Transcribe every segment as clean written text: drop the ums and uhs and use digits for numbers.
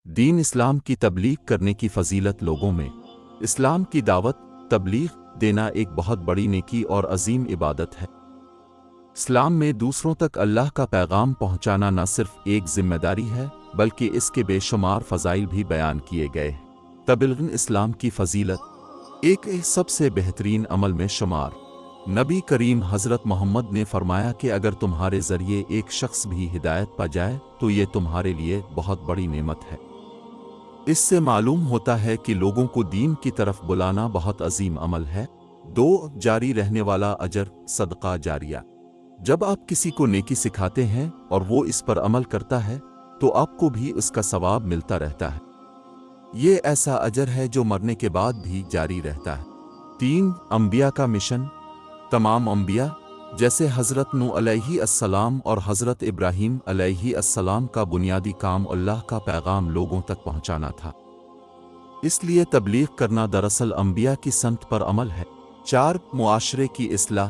دین اسلام کی تبلیغ کرنے کی فضیلت لوگوں میں اسلام کی دعوت تبلیغ دینا ایک بہت بڑی نیکی اور عظیم عبادت ہے۔ اسلام میں دوسروں تک اللہ کا پیغام پہنچانا نہ صرف ایک ذمہ داری ہے بلکہ اس کے بے شمار فضائل بھی بیان کیے گئے ہیں۔ تبلیغ اسلام کی فضیلت ایک سب سے بہترین عمل میں شمار۔ نبی کریم حضرت محمد نے فرمایا کہ اگر تمہارے ذریعے ایک شخص بھی ہدایت پا جائے تو یہ تمہارے لیے بہت بڑی نعمت ہے۔ اس سے معلوم ہوتا ہے کہ لوگوں کو دین کی طرف بلانا بہت عظیم عمل ہے۔ جاری رہنے والا اجر صدقہ جاریہ۔ جب آپ کسی کو نیکی سکھاتے ہیں اور وہ اس پر عمل کرتا ہے تو آپ کو بھی اس کا ثواب ملتا رہتا ہے۔ یہ ایسا اجر ہے جو مرنے کے بعد بھی جاری رہتا ہے۔ انبیاء کا مشن۔ تمام انبیاء جیسے حضرت نوح علیہ السلام اور حضرت ابراہیم علیہ السلام کا بنیادی کام اللہ کا پیغام لوگوں تک پہنچانا تھا۔ اس لیے تبلیغ کرنا دراصل انبیاء کی سمت پر عمل ہے۔ معاشرے کی اصلاح۔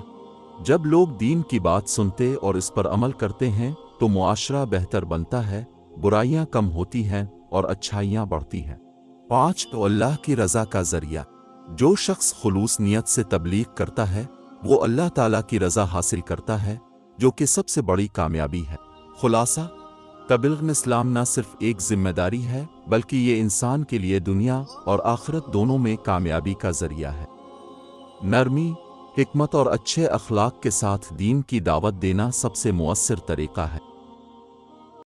جب لوگ دین کی بات سنتے اور اس پر عمل کرتے ہیں تو معاشرہ بہتر بنتا ہے، برائیاں کم ہوتی ہیں اور اچھائیاں بڑھتی ہیں۔ تو اللہ کی رضا کا ذریعہ۔ جو شخص خلوص نیت سے تبلیغ کرتا ہے وہ اللہ تعالیٰ کی رضا حاصل کرتا ہے، جو کہ سب سے بڑی کامیابی ہے۔ خلاصہ، تبلیغ اسلام نہ صرف ایک ذمہ داری ہے بلکہ یہ انسان کے لیے دنیا اور آخرت دونوں میں کامیابی کا ذریعہ ہے۔ نرمی، حکمت اور اچھے اخلاق کے ساتھ دین کی دعوت دینا سب سے مؤثر طریقہ ہے۔